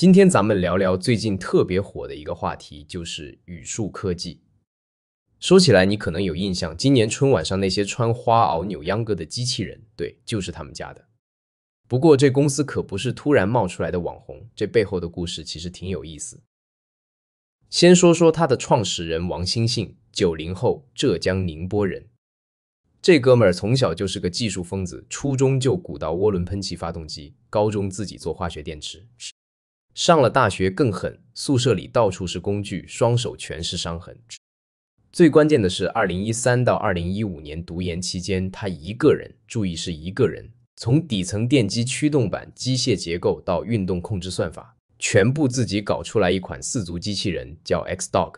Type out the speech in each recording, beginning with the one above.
今天咱們聊聊最近特別火的一個話題，就是宇樹科技。說起來你可能有印象，今年春晚上那些穿花襖扭秧歌的机器人，对，就是他們家的。不過這公司可不是突然冒出來的網紅，這背後的故事其實挺有意思。先說說他的創始人王興信，90後，浙江寧波人。這哥們兒從小就是個技術瘋子，初中就鼓捣渦輪噴氣发動機，高中自己做化学電池。上了大學更狠，宿舍裡到處是工具，雙手全是傷痕。最關鍵的是2013到2015年讀研期間，他一個人，注意是一個人，從底層電機驅動板、機械結構到運動控制算法，全部自己搞出來一款4足機器人，叫 X-Dog。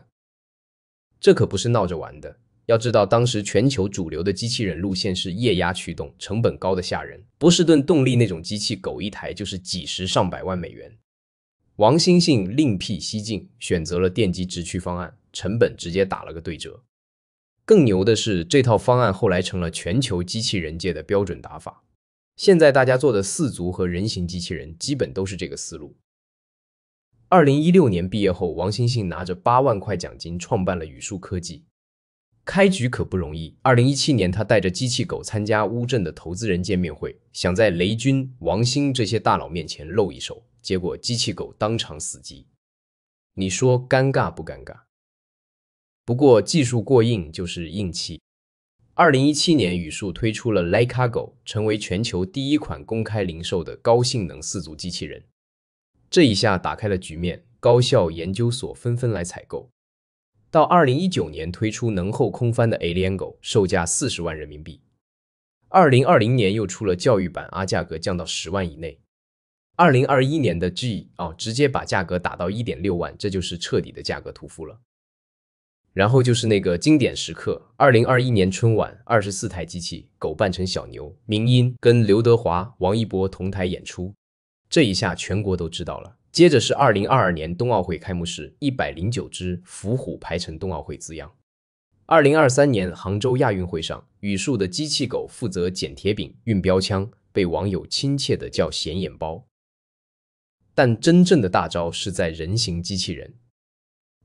這可不是鬧着玩的。要知道，當時全球主流的機器人路線是液壓驅動，成本高的嚇人。波士頓動力那種機器狗一台就是幾十上百萬美元。王興信另闢蹊徑，選擇了電機直驅方案，成本直接打了個對折。更牛的是，這套方案後來成了全球機器人界的標準打法。現在大家做的4足和人形机器人基本都是這個思路。2016年畢業後，王興信拿着8萬塊獎金創辦了宇樹科技。開局可不容易。2017年，他帶着機器狗參加烏鎮的投資人見面會，想在雷軍、王興這些大佬面前露一手，結果機器狗當場死機。你說尷尬不尷尬？不過技術過硬就是硬氣。2017年，宇樹推出了 Leica Go， 成為全球第一款公開零售的高性能4足機器人。這一下打開了局面，高校研究所紛紛來採購。到2019年推出能后空翻的 Aliengo， 售價40萬人民幣。2020年又出了教育版，價格降到10萬以內。2021年的 G 直接把價格打到 1.6 萬，這就是徹底的價格屠夫了。然後就是那個經典時刻，2021年春晚24台機器，狗扮成小牛，明音跟劉德華、王一博同台演出，這一下全國都知道了。接着是2022年冬奧會開幕式，109只伏虎排成冬奧會字樣。2023年杭州亞運會上，宇樹的機器狗負責撿鐵餅、運標槍，被網友親切地叫顯眼包。但真正的大招是在人形機器人。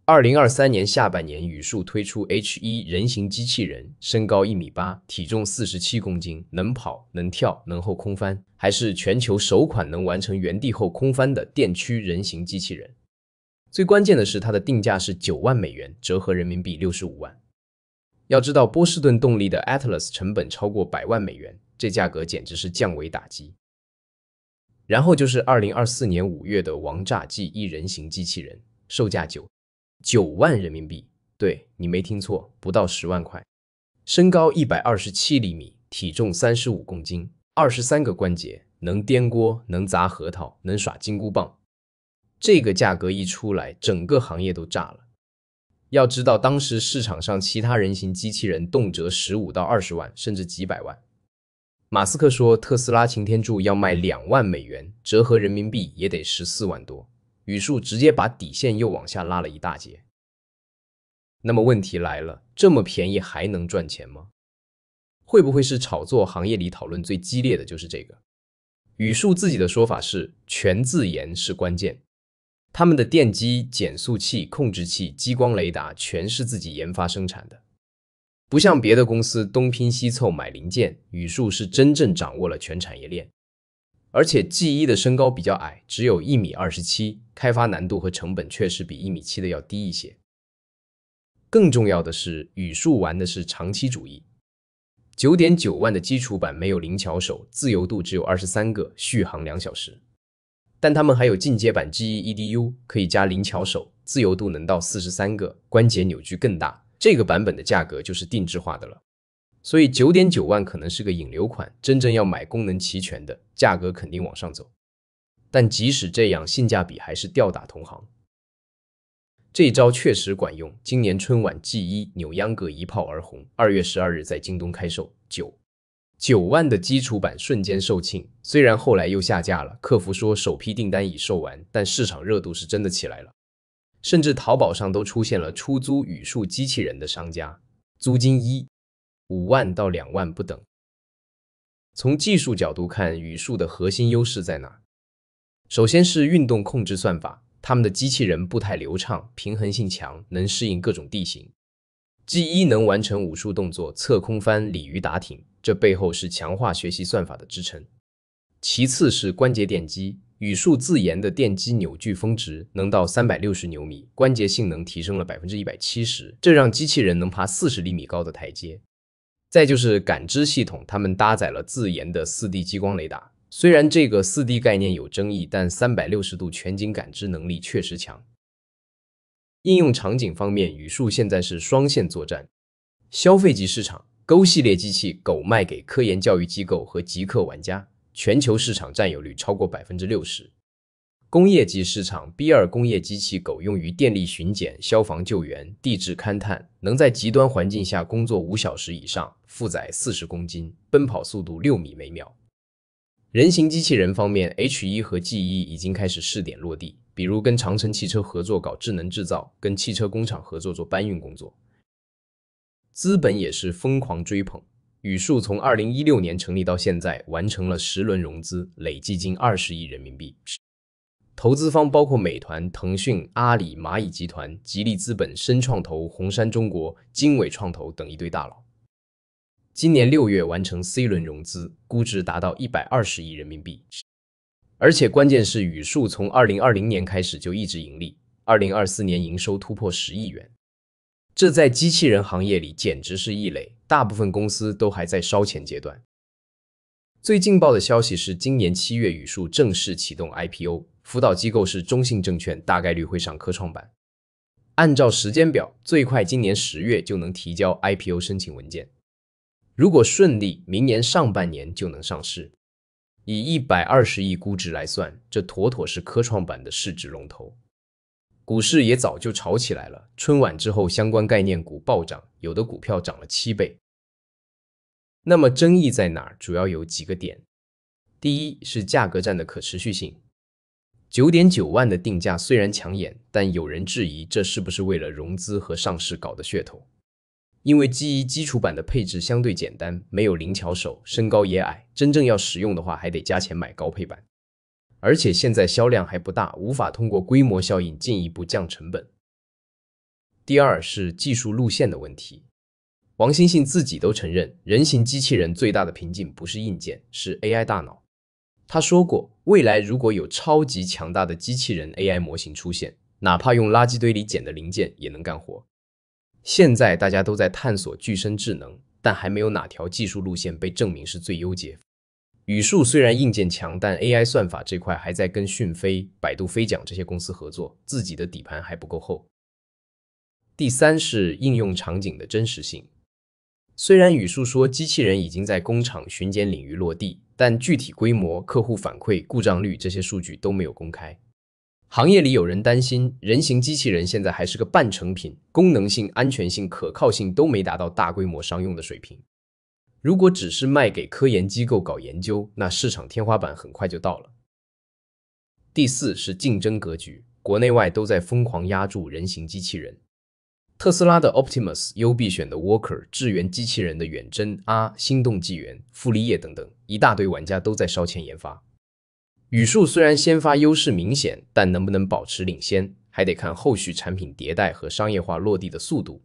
2023年下半年，宇樹推出 H1 人形机器人，身高1.8米，体重47公斤，能跑、能跳、能后空翻，還是全球首款能完成原地後空翻的電驅人形機器人。最關鍵的是，它的定價是9萬美元，折合人民幣65萬。要知道，波士頓動力的 Atlas 成本超過100萬美元，這價格簡直是降維打擊。然後就是2024年5月的王炸 G1 人形機器人，售價9萬人民幣，对，你沒聽錯，不到10萬塊。身高127厘米，體重35公斤，23個關節，能顛鍋，能砸核桃，能耍金箍棒。這個價格一出來，整個行業都炸了。要知道，當時市場上其他人形機器人動輒15到20萬，甚至幾百萬。馬斯克說特斯拉擎天柱要賣2萬美元，折合人民幣也得14萬多。宇樹直接把底線又往下拉了一大截。那麼問題來了，這麼便宜還能賺錢嗎？會不會是炒作？行業裡討論最激烈的就是這個。宇樹自己的說法是，全自研是關鍵。他們的電機、減速器、控制器、激光雷達全是自己研發生產的。不像別的公司東拼西湊買零件，宇樹是真正掌握了全產業鏈。而且 G1 的身高比較矮，只有1.27米，開發難度和成本確實比1.7米的要低一些。更重要的是，宇樹玩的是長期主義。9.9萬的基礎版沒有靈巧手，自由度只有23個，續航2小時。但他們還有進階版 G1 EDU， 可以加靈巧手，自由度能到43個，關節扭矩更大。這個版本的價格就是定制化的了。所以 9.9萬可能是個引流款，真正要買功能齊全的，價格肯定往上走。但即使這樣，性價比還是吊打同行。這一招確實管用，今年春晚 G1 扭秧歌一炮而紅，2月12日在京東開售，9萬的基礎版瞬間售罄，雖然後來又下架了，客服說首批訂單已售完，但市場熱度是真的起來了。甚至淘寶上都出現了出租宇樹機器人的商家，租金5萬到2萬不等。從技術角度看，宇树的核心優勢在哪？首先是運動控制算法，他們的機器人步態流暢，平衡性強，能適應各種地形。G1能完成武術動作，側空翻、鯉魚打挺，這背後是強化學習算法的支撐。其次是關節電機，宇樹自研的電機扭矩峰值能到360牛米，關節性能提升了170%，這讓機器人能爬40厘米高的台階。再就是感知系統，他們搭載了自研的4D 激光雷達。雖然這個4D 概念有爭議，但360度全景感知能力確實強。應用場景方面，宇樹現在是雙線作戰。消費級市場，Go 系列機器狗賣給科研教育機構和極客玩家，全球市場佔有率超過60%。工業級市場 B2 工業機器狗用於電力巡檢、消防救援、地質勘探，能在極端環境下工作5小時以上，負載40公斤，奔跑速度6米每秒。人形機器人方面 ，H1 和 G1 已經開始試點落地，比如跟長城汽車合作搞智能製造，跟汽車工廠合作做搬運工作。資本也是瘋狂追捧，宇樹從2016年成立到現在，完成了10輪融資，累計近20億人民幣。投資方包括美團、騰訊、阿里、螞蟻集團、吉利資本、深創投、紅杉中國、經緯創投等一堆大佬。今年6月完成 C 輪融資，估值達到120億人民幣。而且關鍵是宇樹從2020年開始就一直盈利，2024年營收突破10億元。這在機器人行業裡簡直是異類，大部分公司都還在燒錢階段。最勁爆的消息是，今年7月宇樹正式啟動 IPO， 輔導機構是中信證券，大概率會上科創板。按照時間表，最快今年10月就能提交 IPO 申請文件。如果順利，明年上半年就能上市。以120億估值來算，這妥妥是科創板的市值龍頭。股市也早就炒起來了，春晚之後相關概念股暴漲，有的股票漲了7倍。那麼爭議在哪兒？主要有幾個點。第一是價格戰的可持續性。9.9萬的定價雖然搶眼，但有人質疑這是不是為了融資和上市搞的噱頭。因為 G1 基礎版的配置相對簡單，沒有靈巧手，身高也矮，真正要使用的話還得加錢買高配版。而且現在銷量還不大，無法通過規模效應進一步降成本。第二是技術路線的問題。王興信自己都承認，人形機器人最大的瓶頸不是硬件，是 AI 大腦。他說過，未來如果有超級強大的機器人 AI 模型出現，哪怕用垃圾堆裡撿的零件也能幹活。現在大家都在探索具身智能，但還沒有哪條技術路線被證明是最優解。宇樹雖然硬件強，但 AI 算法這塊還在跟訊飛、百度飛講這些公司合作，自己的底盤還不夠厚。第三是應用場景的真實性。雖然宇樹說機器人已經在工廠巡檢領域落地，但具體規模、客戶反饋、故障率這些數據都沒有公開。行業裡有人擔心，人形機器人現在還是個半成品，功能性、安全性、可靠性都沒達到大規模商用的水平。如果只是賣給科研機構搞研究，那市場天花板很快就到了。第四是競爭格局，國內外都在瘋狂押注人形機器人。特斯拉的 Optimus、優必選的 Walker、智源機器人的遠征、心動紀元、傅立葉等等，一大堆玩家都在燒錢研發。宇樹雖然先發優勢明顯，但能不能保持領先，還得看後續產品迭代和商業化落地的速度。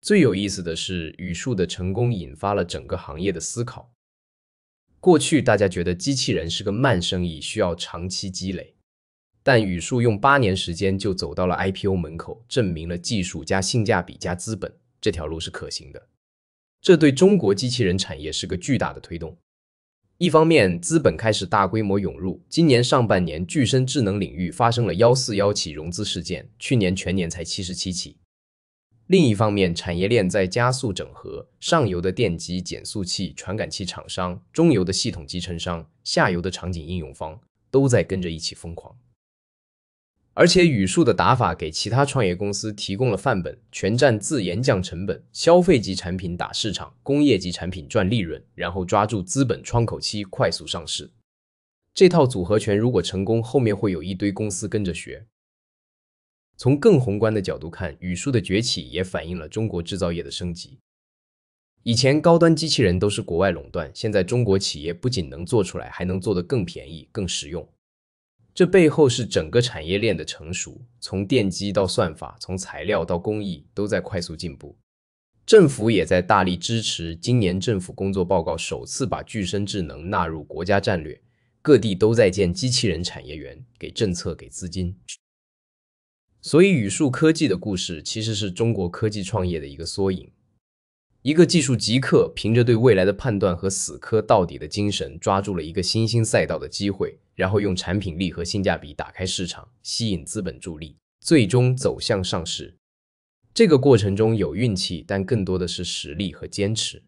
最有意思的是，宇樹的成功引發了整個行業的思考。過去大家覺得機器人是個慢生意，需要長期積累，但宇樹用8年時間就走到了 IPO 門口，證明了技術加性價比加資本這條路是可行的。這對中國機器人產業是個巨大的推動。一方面，資本開始大規模湧入，今年上半年具身智能領域發生了141起融資事件，去年全年才77起。另一方面，產業鏈在加速整合，上游的電機、減速器、傳感器廠商，中游的系統集成商，下游的場景應用方，都在跟着一起瘋狂。而且宇樹的打法給其他創業公司提供了範本，全站自研降成本，消費級產品打市場，工業級產品賺利潤，然後抓住資本窗口期快速上市。這套組合拳如果成功，後面會有一堆公司跟着學。從更宏觀的角度看，宇樹的崛起也反映了中國製造業的升級。以前高端機器人都是國外壟斷，現在中國企業不僅能做出來，還能做得更便宜、更實用。這背後是整個產業鏈的成熟，從電機到算法，從材料到工藝，都在快速進步。政府也在大力支持，今年政府工作報告首次把具身智能納入國家戰略，各地都在建機器人產業園，給政策，給資金。所以宇樹科技的故事其實是中國科技創業的一個縮影。一個技術極客憑着對未來的判斷和死磕到底的精神，抓住了一個新興賽道的機會，然後用產品力和性價比打開市場，吸引資本助力，最終走向上市。這個過程中有運氣，但更多的是實力和堅持。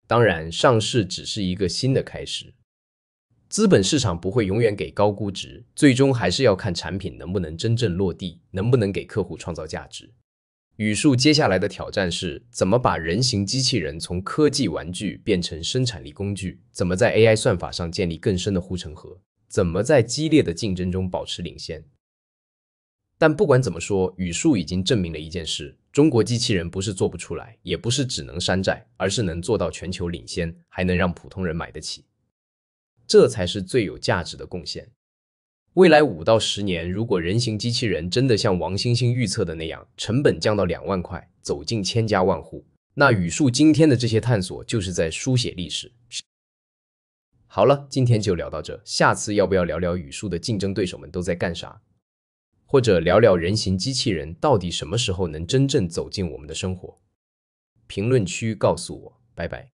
當然，上市只是一個新的開始。資本市場不會永遠給高估值，最終還是要看產品能不能真正落地，能不能給客戶創造價值。宇樹接下來的挑戰是怎麼把人形機器人從科技玩具变成生產力工具，怎麼在 AI 算法上建立更深的護城河，怎麼在激烈的競爭中保持領先。但不管怎麼說，宇樹已經證明了一件事，中國機器人不是做不出來，也不是只能山寨，而是能做到全球領先，還能讓普通人買得起。這才是最有價值的貢獻。未來5到10年，如果人形機器人真的像王星星預測的那樣，成本降到2萬塊，走進千家萬戶，那宇樹今天的這些探索就是在書寫歷史。好了，今天就聊到這，下次要不要聊聊宇樹的競爭對手們都在幹啥？或者聊聊人形機器人到底什麼時候能真正走進我們的生活？評論區告訴我，拜拜。